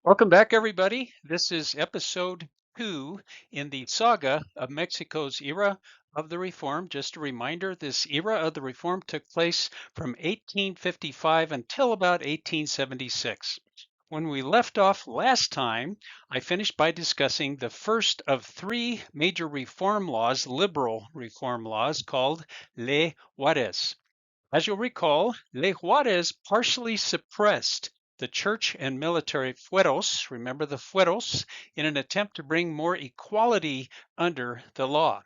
Welcome back, everybody. This is episode 2 in the saga of Mexico's era of the Reform. Just a reminder, this era of the Reform took place from 1855 until about 1876. When we left off last time, I finished by discussing the first of three major reform laws, liberal reform laws, called Ley Juárez. As you'll recall, Ley Juárez partially suppressed the church and military fueros, remember the fueros, in an attempt to bring more equality under the law.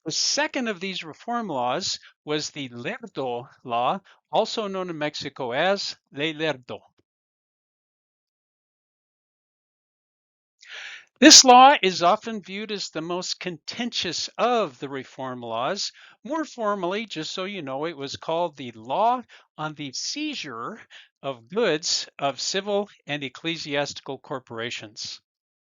The second of these reform laws was the Lerdo law, also known in Mexico as Ley Lerdo. This law is often viewed as the most contentious of the reform laws. More formally, just so you know, it was called the Law on the Seizure of Goods of Civil and Ecclesiastical Corporations.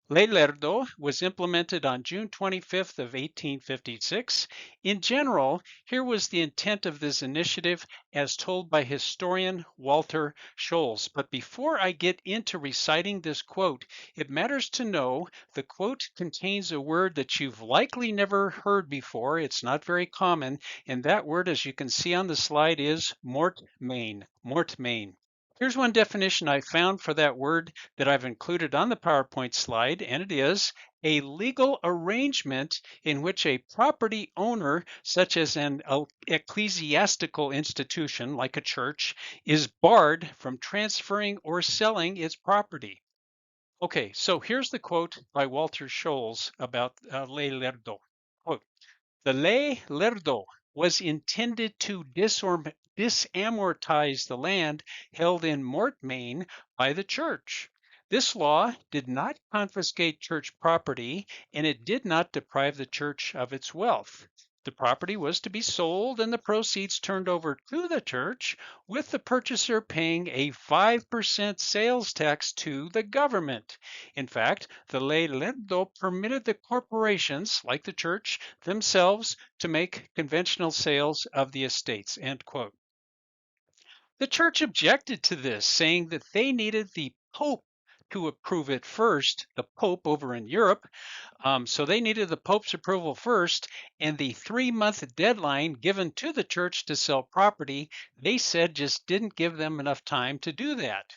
Ley Lerdo was implemented on June 25th of 1856. In general, here was the intent of this initiative as told by historian Walter Scholes. But before I get into reciting this quote, it matters to know the quote contains a word that you've likely never heard before. It's not very common, and that word, as you can see on the slide, is mortmain. Mortmain. Here's one definition I found for that word that I've included on the PowerPoint slide, and it is a legal arrangement in which a property owner, such as an ecclesiastical institution like a church, is barred from transferring or selling its property. Okay, so here's the quote by Walter Scholes about Ley Lerdo. Quote, the Ley Lerdo was intended to disamortize the land held in mortmain by the church. This law did not confiscate church property, and it did not deprive the church of its wealth. The property was to be sold and the proceeds turned over to the church, with the purchaser paying a 5% sales tax to the government. In fact, the Ley Lerdo permitted the corporations, like the church, themselves to make conventional sales of the estates, end quote. The church objected to this, saying that they needed the Pope to approve it first, the Pope over in Europe. So they needed the Pope's approval first, and the 3-month deadline given to the church to sell property, they said just didn't give them enough time to do that.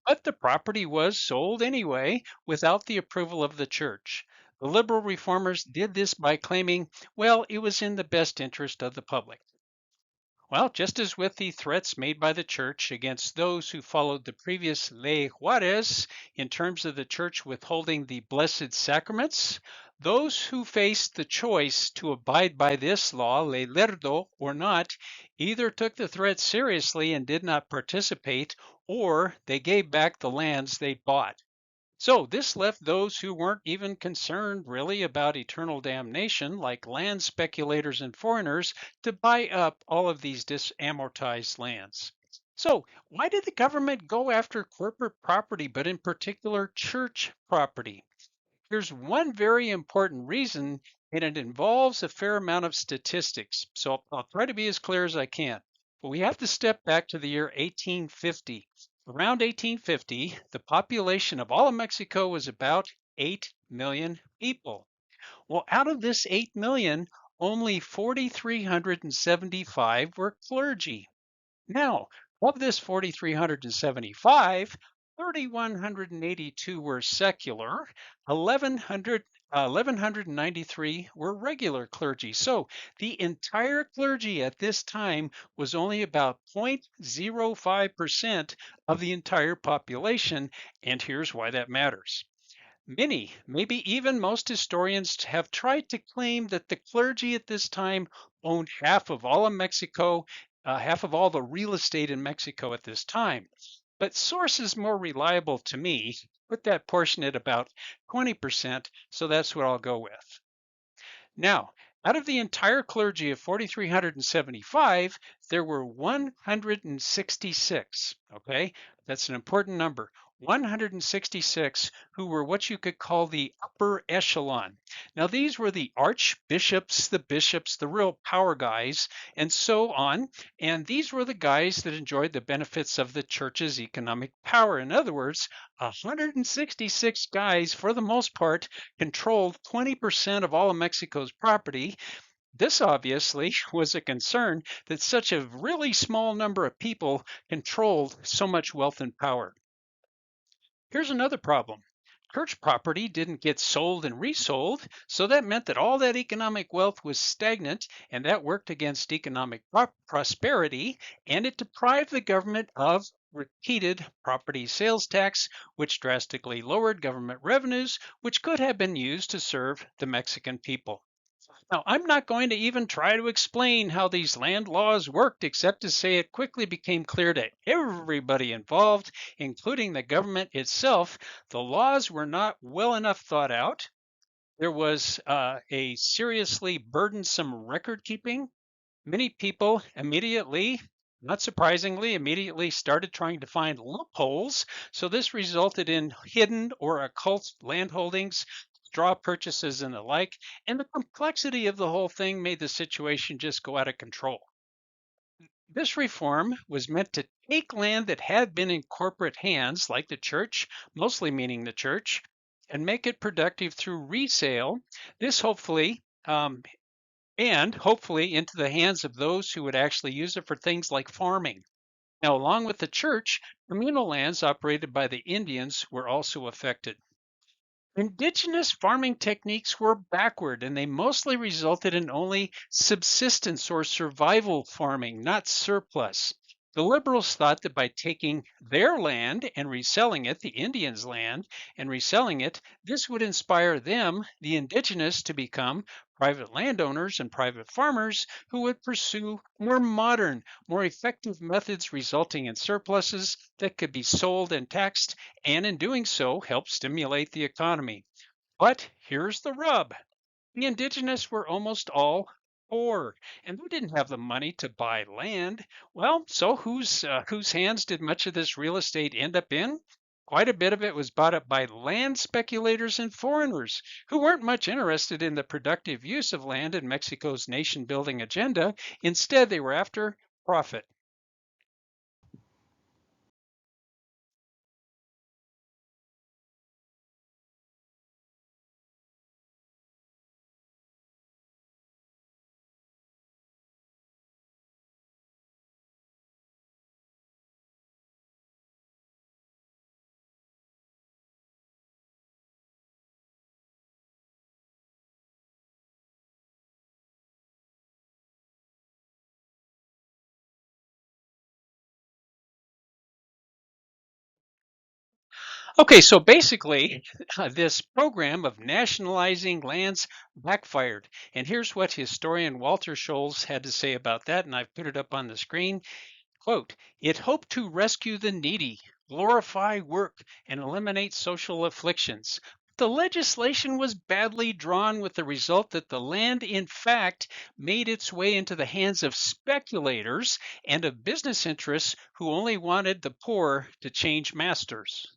But the property was sold anyway without the approval of the church. The liberal reformers did this by claiming, well, it was in the best interest of the public. Well, just as with the threats made by the church against those who followed the previous Ley Juárez in terms of the church withholding the blessed sacraments, those who faced the choice to abide by this law, Ley Lerdo, or not, either took the threat seriously and did not participate, or they gave back the lands they bought. So this left those who weren't even concerned really about eternal damnation, like land speculators and foreigners, to buy up all of these disamortized lands. So why did the government go after corporate property, but in particular church property? Here's one very important reason, and it involves a fair amount of statistics. So I'll try to be as clear as I can. But we have to step back to the year 1850. Around 1850, the population of all of Mexico was about 8 million people. Well, out of this 8 million, only 4,375 were clergy. Now, of this 4,375, 3,182 were secular, 1,193 were regular clergy. So the entire clergy at this time was only about 0.05% of the entire population. And here's why that matters. Many, maybe even most historians have tried to claim that the clergy at this time owned half of all of Mexico, half of all the real estate in Mexico at this time. But sources more reliable to me put that portion at about 20%, so that's what I'll go with. Now, out of the entire clergy of 4,375, there were 166. Okay, that's an important number. 166 who were what you could call the upper echelon. Now, these were the archbishops, the bishops, the real power guys, and so on. And these were the guys that enjoyed the benefits of the church's economic power. In other words, 166 guys, for the most part, controlled 20% of all of Mexico's property. This obviously was a concern that such a really small number of people controlled so much wealth and power. Here's another problem. Church property didn't get sold and resold, so that meant that all that economic wealth was stagnant, and that worked against economic prosperity, and it deprived the government of repeated property sales tax, which drastically lowered government revenues, which could have been used to serve the Mexican people. Now, I'm not going to even try to explain how these land laws worked, except to say it quickly became clear to everybody involved, including the government itself, the laws were not well enough thought out. There was a seriously burdensome record keeping. Many people immediately, not surprisingly, immediately started trying to find loopholes. So this resulted in hidden or occult landholdings, straw purchases, and the like. And the complexity of the whole thing made the situation just go out of control. This reform was meant to take land that had been in corporate hands, like the church, mostly meaning the church, and make it productive through resale. This hopefully into the hands of those who would actually use it for things like farming. Now, along with the church, communal lands operated by the Indians were also affected. Indigenous farming techniques were backward and they mostly resulted in only subsistence or survival farming, not surplus. The liberals thought that by taking their land and reselling it, the Indians' land, and reselling it, this would inspire them, the indigenous, to become private landowners and private farmers who would pursue more modern, more effective methods resulting in surpluses that could be sold and taxed, and in doing so, help stimulate the economy. But here's the rub. The indigenous were almost all poor, and they didn't have the money to buy land. Well, so whose hands did much of this real estate end up in? Quite a bit of it was bought up by land speculators and foreigners who weren't much interested in the productive use of land in Mexico's nation building agenda. Instead, they were after profit. Okay, so basically, this program of nationalizing lands backfired. And here's what historian Walter Scholes had to say about that, and I've put it up on the screen. Quote, it hoped to rescue the needy, glorify work, and eliminate social afflictions. The legislation was badly drawn with the result that the land, in fact, made its way into the hands of speculators and of business interests who only wanted the poor to change masters.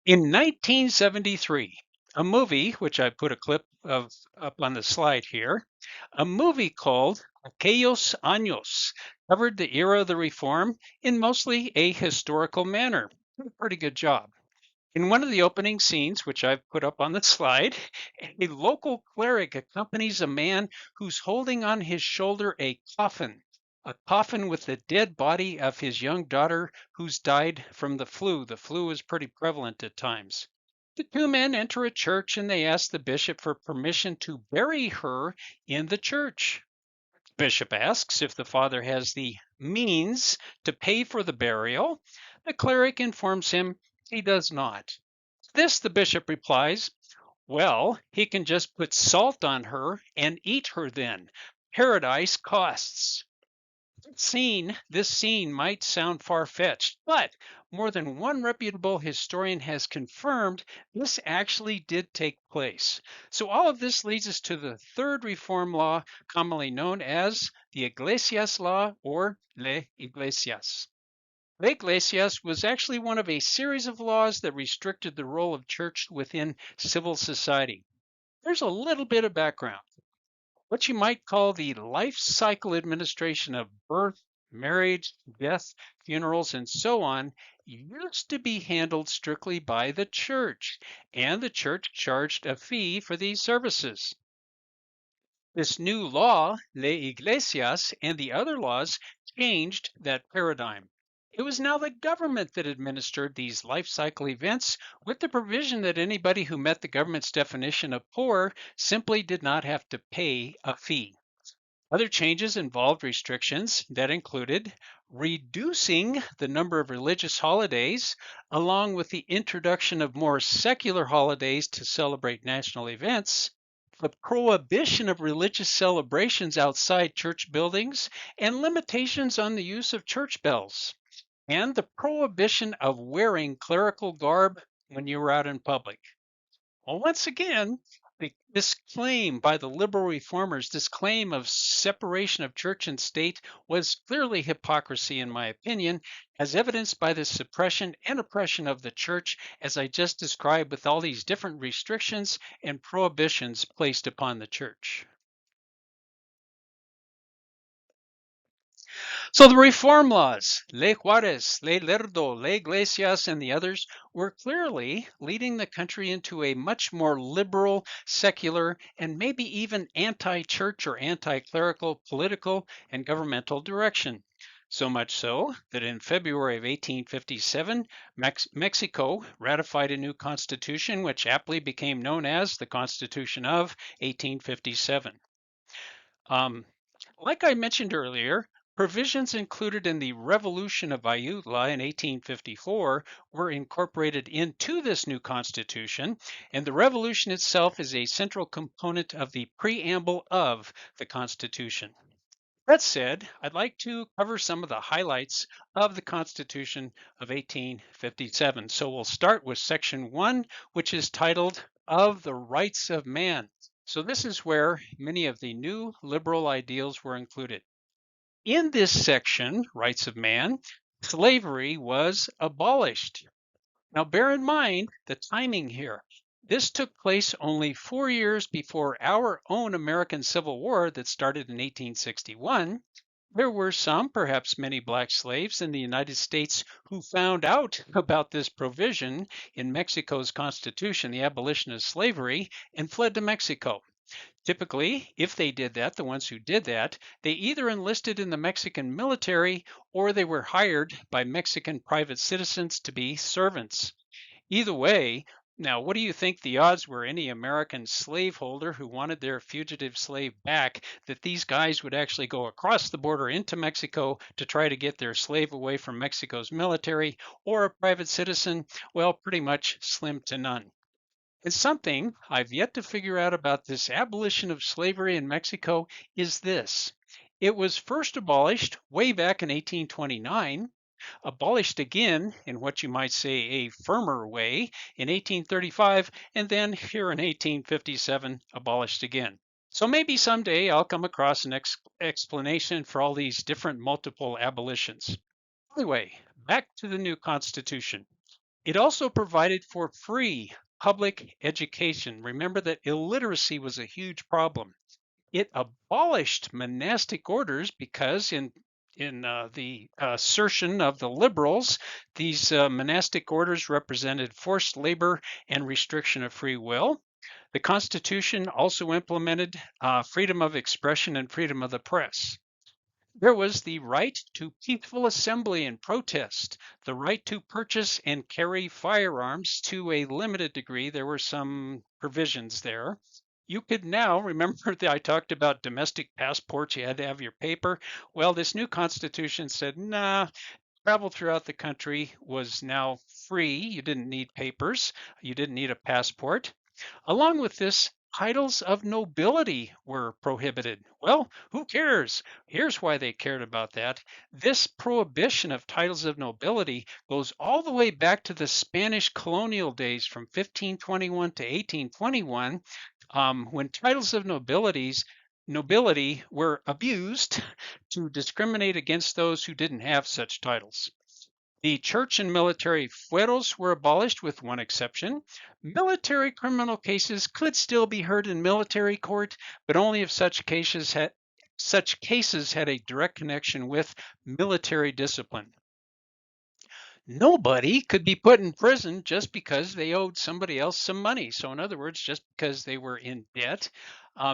In 1973, a movie, which I put a clip of up on the slide here, a movie called Aquellos Años covered the era of the reform in mostly a historical manner. Did a pretty good job. In one of the opening scenes, which I've put up on the slide, a local cleric accompanies a man who's holding on his shoulder a coffin with the dead body of his young daughter who's died from the flu. The flu is pretty prevalent at times. The two men enter a church and they ask the bishop for permission to bury her in the church. The bishop asks if the father has the means to pay for the burial. The cleric informs him he does not. To this, the bishop replies, well, he can just put salt on her and eat her then. Paradise costs. This scene might sound far-fetched, but more than one reputable historian has confirmed this actually did take place. So all of this leads us to the third reform law, commonly known as the Iglesias law or Le Iglesias. Le Iglesias was actually one of a series of laws that restricted the role of church within civil society. There's a little bit of background. What you might call the life cycle administration of birth, marriage, death, funerals, and so on used to be handled strictly by the church, and the church charged a fee for these services. This new law, Le Iglesias, and the other laws changed that paradigm. It was now the government that administered these life cycle events with the provision that anybody who met the government's definition of poor simply did not have to pay a fee. Other changes involved restrictions that included reducing the number of religious holidays, along with the introduction of more secular holidays to celebrate national events, the prohibition of religious celebrations outside church buildings, and limitations on the use of church bells, and the prohibition of wearing clerical garb when you were out in public. Well, once again, this claim by the liberal reformers, this claim of separation of church and state, was clearly hypocrisy, in my opinion, as evidenced by the suppression and oppression of the church, as I just described, with all these different restrictions and prohibitions placed upon the church. So the reform laws, Le Juárez, Le Lerdo, Le Iglesias, and the others, were clearly leading the country into a much more liberal, secular, and maybe even anti-church or anti-clerical political and governmental direction. So much so that in February of 1857, Mexico ratified a new constitution, which aptly became known as the Constitution of 1857. Like I mentioned earlier, provisions included in the Revolution of Ayutla in 1854 were incorporated into this new constitution, and the revolution itself is a central component of the preamble of the Constitution. That said, I'd like to cover some of the highlights of the Constitution of 1857. So we'll start with Section 1, which is titled Of the Rights of Man. So this is where many of the new liberal ideals were included. In this section, Rights of Man, slavery was abolished. Now bear in mind the timing here. This took place only 4 years before our own American Civil War that started in 1861. There were some, perhaps many, black slaves in the United States who found out about this provision in Mexico's Constitution, the abolition of slavery, and fled to Mexico. Typically, if they did that, the ones who did that, they either enlisted in the Mexican military or they were hired by Mexican private citizens to be servants. Either way, now what do you think the odds were any American slaveholder who wanted their fugitive slave back that these guys would actually go across the border into Mexico to try to get their slave away from Mexico's military or a private citizen? Well, pretty much slim to none. And something I've yet to figure out about this abolition of slavery in Mexico is this. It was first abolished way back in 1829, abolished again in what you might say a firmer way in 1835, and then here in 1857, abolished again. So maybe someday I'll come across an explanation for all these different multiple abolitions. Anyway, back to the new Constitution. It also provided for free public education. Remember that illiteracy was a huge problem. It abolished monastic orders because in the assertion of the liberals, these monastic orders represented forced labor and restriction of free will. The Constitution also implemented freedom of expression and freedom of the press. There was the right to peaceful assembly and protest, the right to purchase and carry firearms to a limited degree. There were some provisions there. You could now, remember that I talked about domestic passports, you had to have your paper. Well, this new constitution said, nah, travel throughout the country was now free. You didn't need papers, you didn't need a passport. Along with this, titles of nobility were prohibited. Well, who cares? Here's why they cared about that. This prohibition of titles of nobility goes all the way back to the Spanish colonial days from 1521 to 1821, when titles of nobility were abused to discriminate against those who didn't have such titles. The church and military fueros were abolished with one exception. Military criminal cases could still be heard in military court, but only if such cases had a direct connection with military discipline. Nobody could be put in prison just because they owed somebody else some money. So, in other words, just because they were in debt,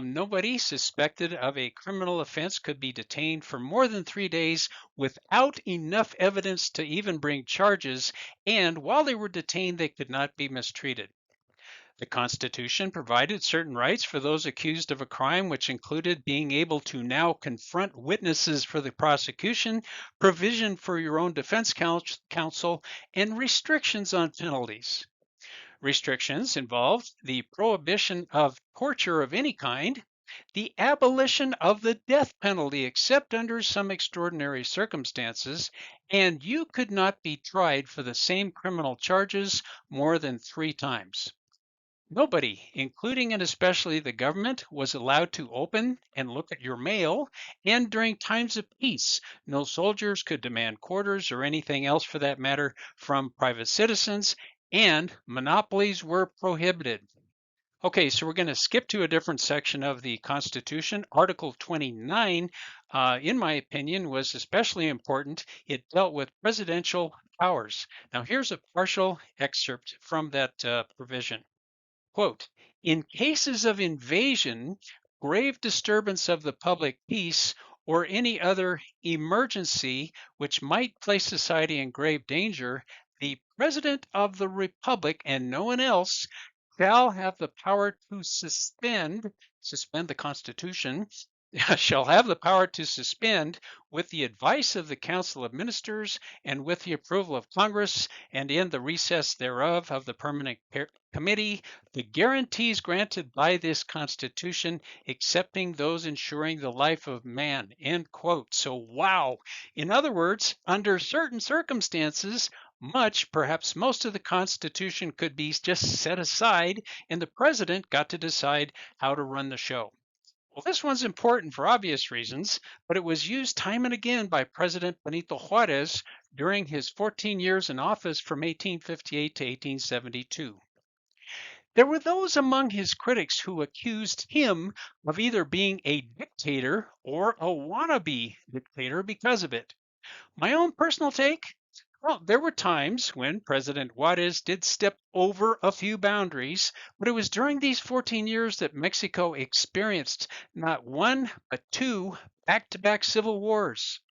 nobody suspected of a criminal offense could be detained for more than 3 days without enough evidence to even bring charges. And while they were detained, they could not be mistreated. The Constitution provided certain rights for those accused of a crime, which included being able to now confront witnesses for the prosecution, provision for your own defense counsel, and restrictions on penalties. Restrictions involved the prohibition of torture of any kind, the abolition of the death penalty except under some extraordinary circumstances, and you could not be tried for the same criminal charges more than 3 times. Nobody, including and especially the government, was allowed to open and look at your mail, and during times of peace, no soldiers could demand quarters or anything else for that matter from private citizens, and monopolies were prohibited. Okay, so we're going to skip to a different section of the Constitution. Article 29, in my opinion, was especially important. It dealt with presidential powers. Now, here's a partial excerpt from that provision. Quote, in cases of invasion, grave disturbance of the public peace, or any other emergency which might place society in grave danger, the President of the Republic and no one else shall have the power to suspend the Constitution, shall have the power to suspend with the advice of the Council of Ministers and with the approval of Congress and in the recess thereof of the Permanent Committee, the guarantees granted by this Constitution, excepting those ensuring the life of man, end quote. So, wow. In other words, under certain circumstances, much, perhaps most of the Constitution could be just set aside, and the president got to decide how to run the show. Well, this one's important for obvious reasons, but it was used time and again by President Benito Juárez during his 14 years in office from 1858 to 1872. There were those among his critics who accused him of either being a dictator or a wannabe dictator because of it. My own personal take? Well, there were times when President Juarez did step over a few boundaries, but it was during these 14 years that Mexico experienced not one, but 2 back-to-back civil wars.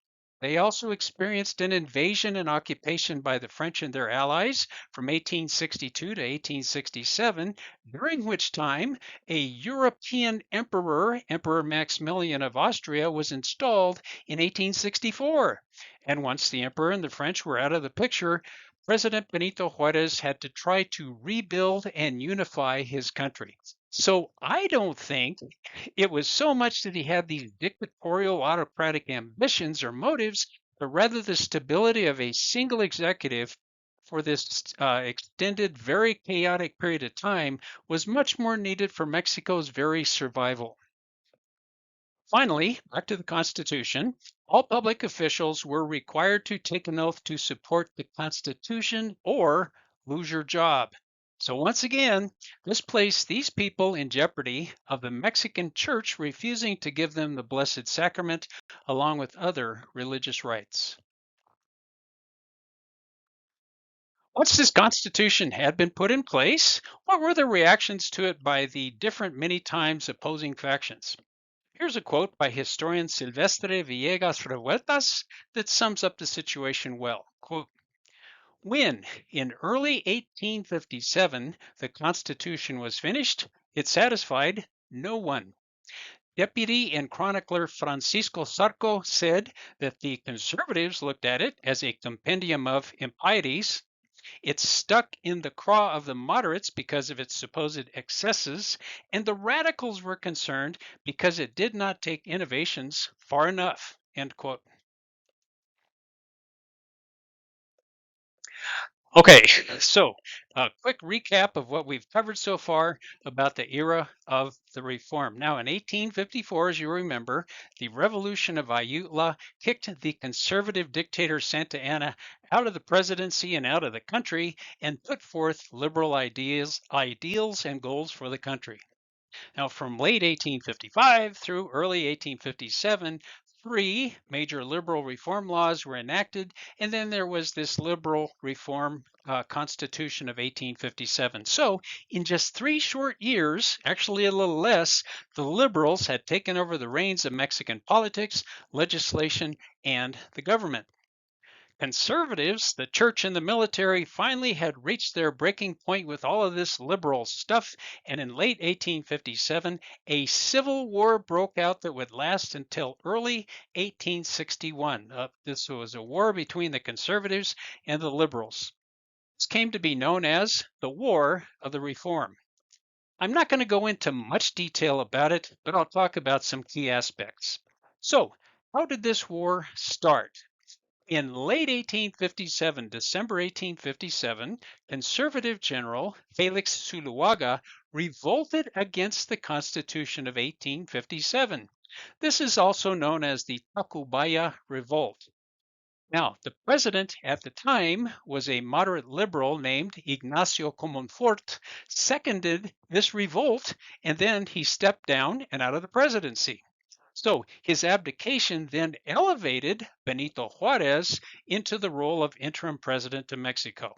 They also experienced an invasion and occupation by the French and their allies from 1862 to 1867, during which time a European emperor, Emperor Maximilian of Austria, was installed in 1864. And once the emperor and the French were out of the picture, President Benito Juarez had to try to rebuild and unify his country. So I don't think it was so much that he had these dictatorial autocratic ambitions or motives, but rather the stability of a single executive for this extended, very chaotic period of time was much more needed for Mexico's very survival. Finally, back to the Constitution, all public officials were required to take an oath to support the Constitution or lose your job. So once again, this placed these people in jeopardy of the Mexican church refusing to give them the Blessed Sacrament along with other religious rites. Once this Constitution had been put in place, what were the reactions to it by the different many times opposing factions? Here's a quote by historian Silvestre Villegas Revueltas that sums up the situation well. Quote, when, in early 1857, the Constitution was finished, it satisfied no one. Deputy and chronicler Francisco Sarco said that the conservatives looked at it as a compendium of impieties. It stuck in the craw of the moderates because of its supposed excesses, and the radicals were concerned because it did not take innovations far enough. End quote. Okay, so a quick recap of what we've covered so far about the era of the reform. Now, in 1854, as you remember, the Revolution of Ayutla kicked the conservative dictator Santa Anna out of the presidency and out of the country and put forth liberal ideals and goals for the country. Now, from late 1855 through early 1857, three major liberal reform laws were enacted, and then there was this liberal reform Constitution of 1857. So, in just 3 short years, actually a little less, the liberals had taken over the reins of Mexican politics, legislation, and the government. Conservatives, the church and the military, finally had reached their breaking point with all of this liberal stuff, and in late 1857, a civil war broke out that would last until early 1861. This was a war between the conservatives and the liberals. This came to be known as the War of the Reform. I'm not going to go into much detail about it, but I'll talk about some key aspects. So, how did this war start? In late 1857, December 1857, conservative general Felix Zuluaga revolted against the Constitution of 1857. This is also known as the Tacubaya Revolt. Now, the president at the time was a moderate liberal named Ignacio Comonfort, seconded this revolt, and then he stepped down and out of the presidency. So his abdication then elevated Benito Juárez into the role of interim president of Mexico.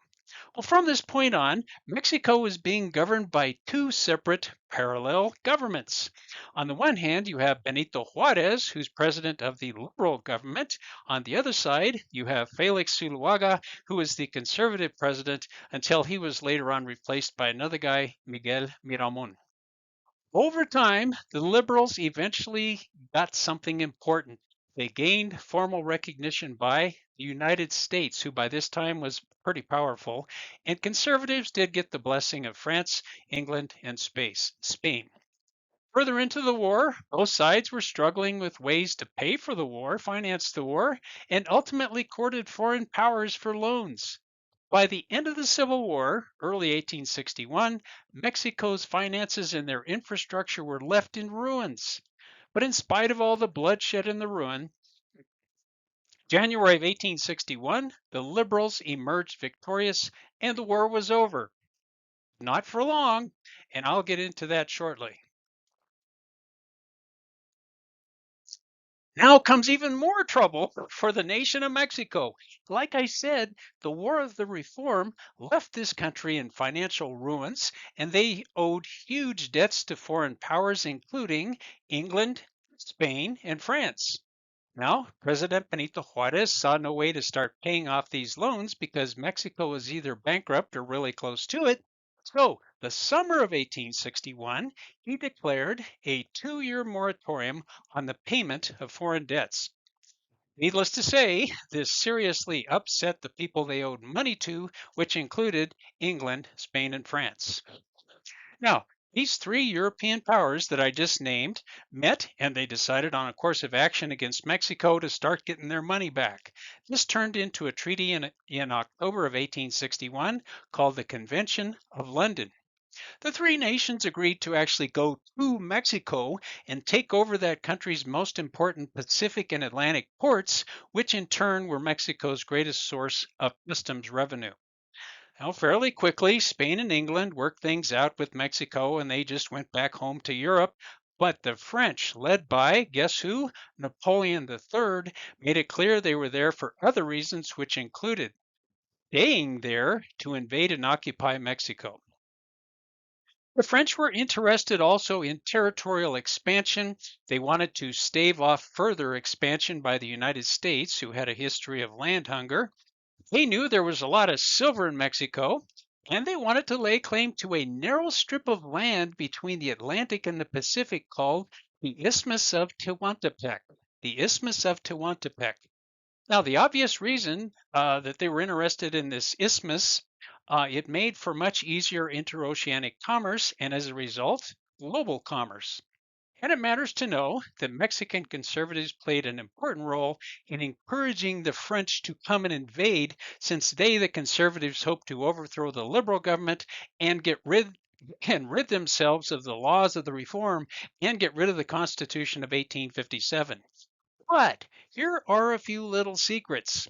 Well, from this point on, Mexico was being governed by two separate parallel governments. On the one hand, you have Benito Juárez, who's president of the liberal government. On the other side, you have Felix Zuluaga, who is the conservative president until he was later on replaced by another guy, Miguel Miramon. Over time, the liberals eventually got something important. They gained formal recognition by the United States, who by this time was pretty powerful, and conservatives did get the blessing of France, England, and Spain. Further into the war, both sides were struggling with ways to pay for the war, finance the war, and ultimately courted foreign powers for loans. By the end of the Civil War, early 1861, Mexico's finances and their infrastructure were left in ruins. But in spite of all the bloodshed and the ruin, January of 1861, the Liberals emerged victorious and the war was over. Not for long, and I'll get into that shortly. Now comes even more trouble for the nation of Mexico. Like I said, the War of the Reform left this country in financial ruins, and they owed huge debts to foreign powers, including England, Spain, and France. Now, President Benito Juarez saw no way to start paying off these loans because Mexico was either bankrupt or really close to it. So, the summer of 1861, he declared a 2-year moratorium on the payment of foreign debts. Needless to say, this seriously upset the people they owed money to, which included England, Spain, and France. Now, these three European powers that I just named met and they decided on a course of action against Mexico to start getting their money back. This turned into a treaty in October of 1861 called the Convention of London. The three nations agreed to actually go to Mexico and take over that country's most important Pacific and Atlantic ports, which in turn were Mexico's greatest source of customs revenue. Now, fairly quickly, Spain and England worked things out with Mexico and they just went back home to Europe. But the French, led by, guess who? Napoleon III, made it clear they were there for other reasons, which included staying there to invade and occupy Mexico. The French were interested also in territorial expansion. They wanted to stave off further expansion by the United States, who had a history of land hunger. They knew there was a lot of silver in Mexico, and they wanted to lay claim to a narrow strip of land between the Atlantic and the Pacific called the Isthmus of Tehuantepec. The Isthmus of Tehuantepec. Now, the obvious reason that they were interested in this isthmus It made for much easier interoceanic commerce and, as a result, global commerce. And it matters to know that Mexican conservatives played an important role in encouraging the French to come and invade, since they, the conservatives, hoped to overthrow the liberal government and rid themselves of the laws of the reform and get rid of the Constitution of 1857. But here are a few little secrets.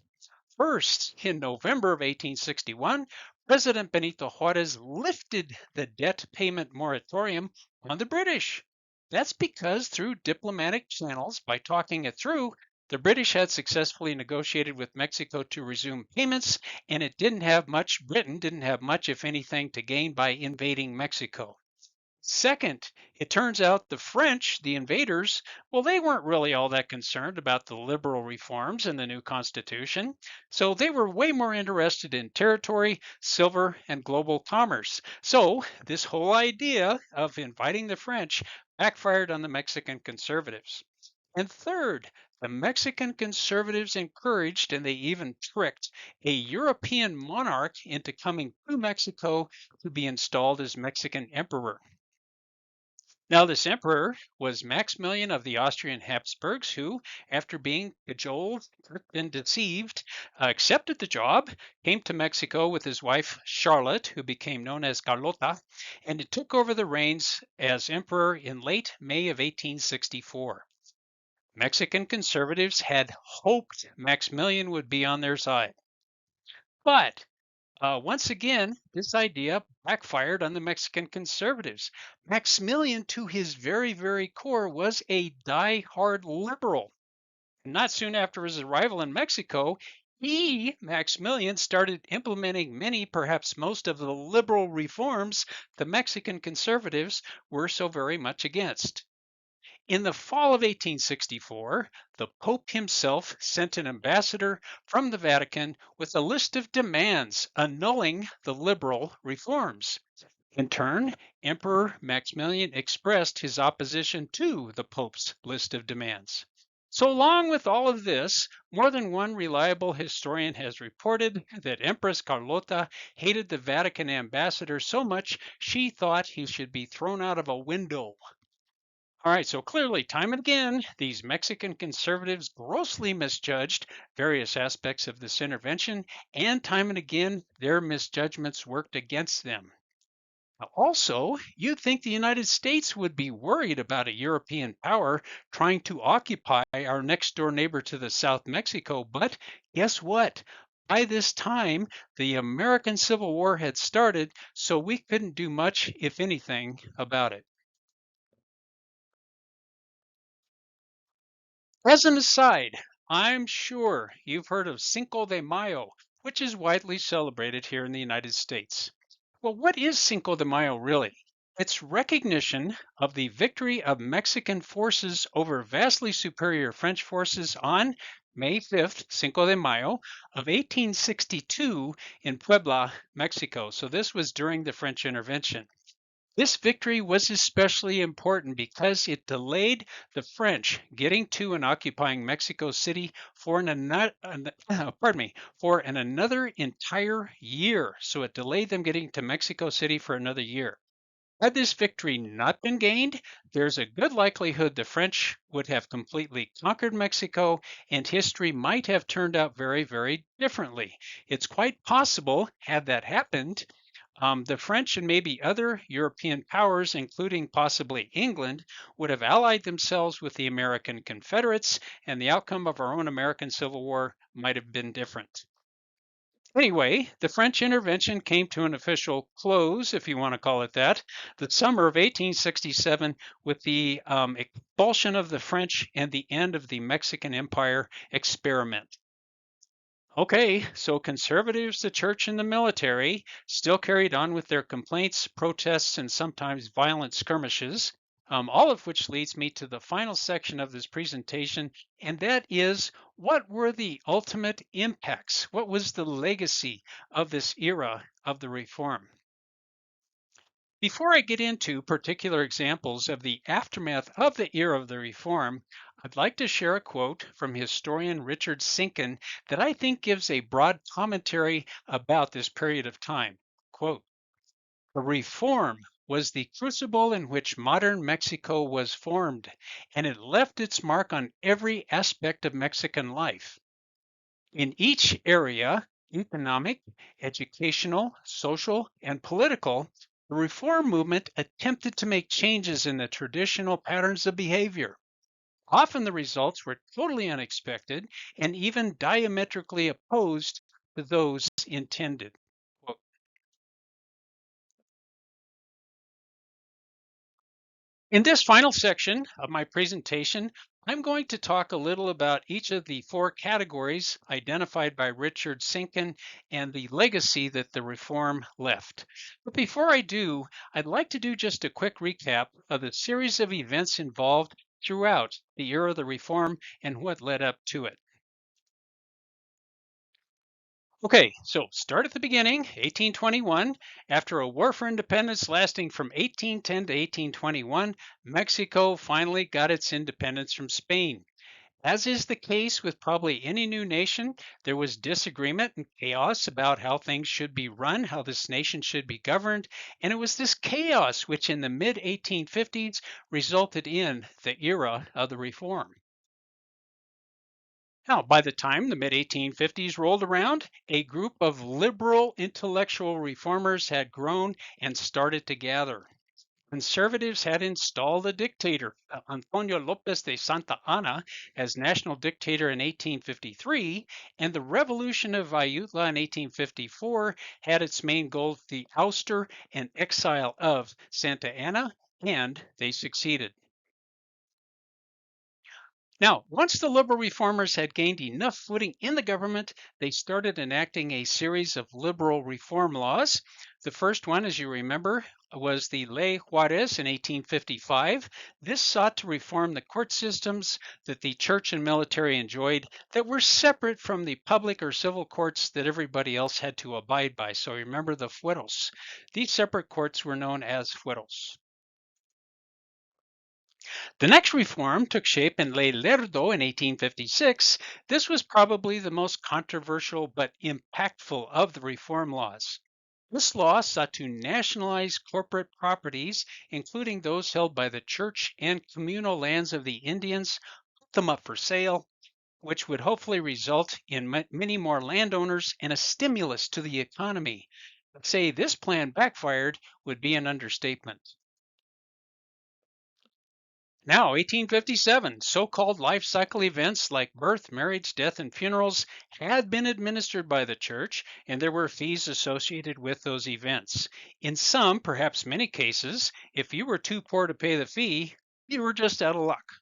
First, in November of 1861, President Benito Juárez lifted the debt payment moratorium on the British. That's because through diplomatic channels, by talking it through, the British had successfully negotiated with Mexico to resume payments, and Britain didn't have much, if anything, to gain by invading Mexico. Second, it turns out the French, the invaders, well, they weren't really all that concerned about the liberal reforms in the new constitution. So they were way more interested in territory, silver, and global commerce. So this whole idea of inviting the French backfired on the Mexican conservatives. And third, the Mexican conservatives encouraged and they even tricked a European monarch into coming to Mexico to be installed as Mexican emperor. Now, this emperor was Maximilian of the Austrian Habsburgs, who, after being cajoled, tricked, and deceived, accepted the job, came to Mexico with his wife Charlotte, who became known as Carlota, and he took over the reins as emperor in late May of 1864. Mexican conservatives had hoped Maximilian would be on their side. But once again, this idea backfired on the Mexican conservatives. Maximilian, to his very, very core, was a die-hard liberal. Not soon after his arrival in Mexico, Maximilian, started implementing many, perhaps most of the liberal reforms the Mexican conservatives were so very much against. In the fall of 1864, the Pope himself sent an ambassador from the Vatican with a list of demands annulling the liberal reforms. In turn, Emperor Maximilian expressed his opposition to the Pope's list of demands. So, along with all of this, more than one reliable historian has reported that Empress Carlota hated the Vatican ambassador so much she thought he should be thrown out of a window. All right, so clearly, time and again, these Mexican conservatives grossly misjudged various aspects of this intervention, and time and again, their misjudgments worked against them. Now, also, you'd think the United States would be worried about a European power trying to occupy our next door neighbor to the south, Mexico, but guess what? By this time, the American Civil War had started, so we couldn't do much, if anything, about it. As an aside, I'm sure you've heard of Cinco de Mayo, which is widely celebrated here in the United States. Well, what is Cinco de Mayo really? It's recognition of the victory of Mexican forces over vastly superior French forces on May 5th, Cinco de Mayo of 1862 in Puebla, Mexico. So this was during the French intervention. This victory was especially important because it delayed the French getting to and occupying Mexico City for for another entire year. So it delayed them getting to Mexico City for another year. Had this victory not been gained, there's a good likelihood the French would have completely conquered Mexico and history might have turned out very, very differently. It's quite possible, had that happened, the French and maybe other European powers, including possibly England, would have allied themselves with the American Confederates, and the outcome of our own American Civil War might have been different. Anyway, the French intervention came to an official close, if you want to call it that, the summer of 1867 with the expulsion of the French and the end of the Mexican Empire experiment. Okay, so conservatives, the church, and the military still carried on with their complaints, protests, and sometimes violent skirmishes, all of which leads me to the final section of this presentation, and that is, what were the ultimate impacts? What was the legacy of this era of the reform? Before I get into particular examples of the aftermath of the era of the reform, I'd like to share a quote from historian Richard Sinkin that I think gives a broad commentary about this period of time. quote. The reform was the crucible in which modern Mexico was formed, and it left its mark on every aspect of Mexican life. In each area, economic, educational, social, and political, the reform movement attempted to make changes in the traditional patterns of behavior. Often the results were totally unexpected and even diametrically opposed to those intended. Well, in this final section of my presentation, I'm going to talk a little about each of the four categories identified by Richard Sinkin and the legacy that the reform left. But before I do, I'd like to do just a quick recap of the series of events involved throughout the era of the reform and what led up to it. Okay, so start at the beginning, 1821. After a war for independence lasting from 1810 to 1821, Mexico finally got its independence from Spain. As is the case with probably any new nation, there was disagreement and chaos about how things should be run, how this nation should be governed, and it was this chaos which in the mid 1850s resulted in the era of the reform. Now, by the time the mid 1850s rolled around, a group of liberal intellectual reformers had grown and started to gather. Conservatives had installed a dictator, Antonio Lopez de Santa Anna, as national dictator in 1853, and the Revolution of Ayutla in 1854 had its main goal the ouster and exile of Santa Anna, and they succeeded. Now, once the liberal reformers had gained enough footing in the government, they started enacting a series of liberal reform laws. The first one, as you remember, was the Ley Juárez in 1855. This sought to reform the court systems that the church and military enjoyed that were separate from the public or civil courts that everybody else had to abide by. So remember the fueros. These separate courts were known as fueros. The next reform took shape in Ley Lerdo in 1856. This was probably the most controversial but impactful of the reform laws. This law sought to nationalize corporate properties, including those held by the church and communal lands of the Indians, put them up for sale, which would hopefully result in many more landowners and a stimulus to the economy. To say this plan backfired would be an understatement. Now, 1857, so-called life cycle events like birth, marriage, death, and funerals had been administered by the church, and there were fees associated with those events. In some, perhaps many cases, if you were too poor to pay the fee, you were just out of luck.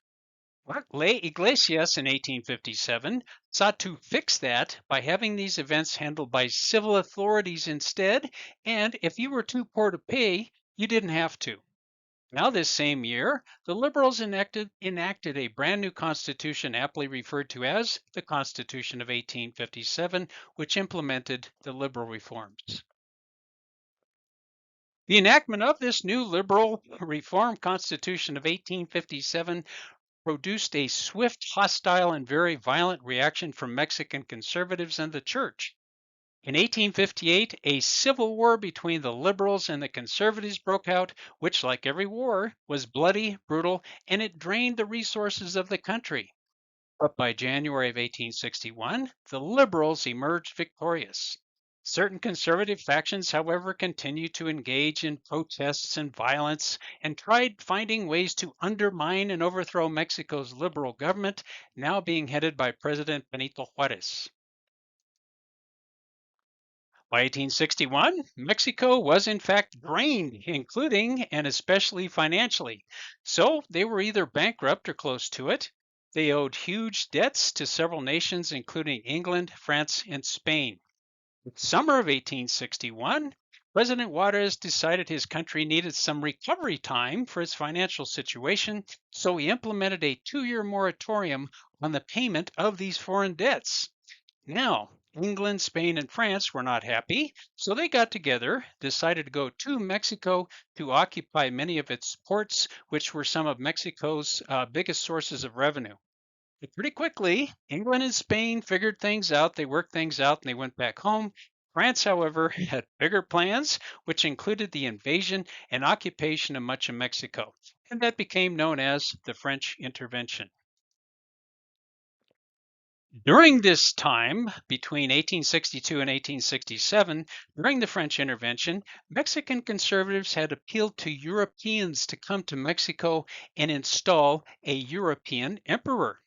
Ley Iglesias in 1857 sought to fix that by having these events handled by civil authorities instead, and if you were too poor to pay, you didn't have to. Now, this same year, the Liberals enacted a brand new constitution aptly referred to as the Constitution of 1857, which implemented the liberal reforms. The enactment of this new liberal reform constitution of 1857 produced a swift, hostile, and very violent reaction from Mexican conservatives and the church. In 1858, a civil war between the liberals and the conservatives broke out, which, like every war, was bloody, brutal, and it drained the resources of the country. But by January of 1861, the liberals emerged victorious. Certain conservative factions, however, continued to engage in protests and violence and tried finding ways to undermine and overthrow Mexico's liberal government, now being headed by President Benito Juárez. By 1861, Mexico was in fact drained, including and especially financially. So they were either bankrupt or close to it. They owed huge debts to several nations, including England, France, and Spain. In summer of 1861, President Juarez decided his country needed some recovery time for its financial situation, so he implemented a 2-year moratorium on the payment of these foreign debts. Now, England, Spain, and France were not happy, so they got together, decided to go to Mexico to occupy many of its ports, which were some of Mexico's biggest sources of revenue. But pretty quickly, England and Spain figured things out, they worked things out, and they went back home. France, however, had bigger plans, which included the invasion and occupation of much of Mexico, and that became known as the French Intervention. During this time, between 1862 and 1867, during the French intervention, Mexican conservatives had appealed to Europeans to come to Mexico and install a European emperor.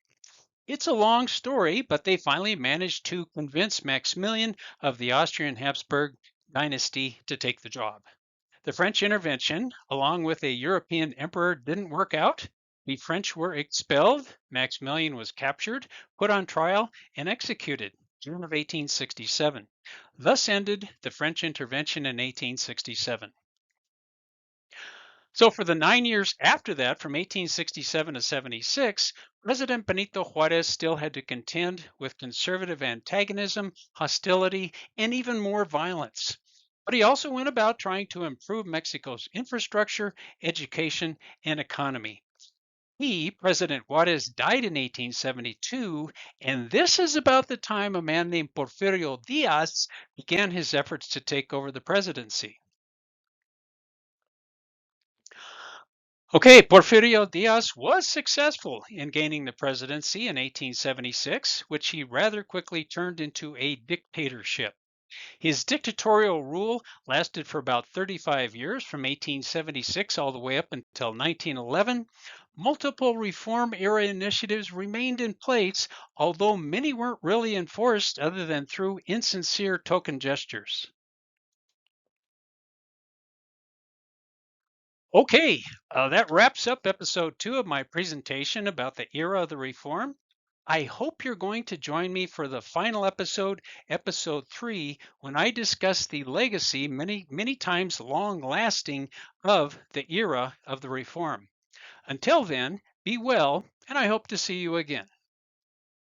It's a long story, but they finally managed to convince Maximilian of the Austrian Habsburg dynasty to take the job. The French intervention, along with a European emperor, didn't work out. The French were expelled, Maximilian was captured, put on trial, and executed June of 1867. Thus ended the French intervention in 1867. So for the 9 years after that, from 1867 to 76, President Benito Juárez still had to contend with conservative antagonism, hostility, and even more violence. But he also went about trying to improve Mexico's infrastructure, education, and economy. President Juárez, died in 1872, and this is about the time a man named Porfirio Diaz began his efforts to take over the presidency. Okay, Porfirio Diaz was successful in gaining the presidency in 1876, which he rather quickly turned into a dictatorship. His dictatorial rule lasted for about 35 years, from 1876 all the way up until 1911. Multiple reform era initiatives remained in place, although many weren't really enforced other than through insincere token gestures. Okay, that wraps up episode 2 of my presentation about the era of the reform. I hope you're going to join me for the final episode, episode 3, when I discuss the legacy, many times long lasting, of the era of the reform. Until then, be well, and I hope to see you again.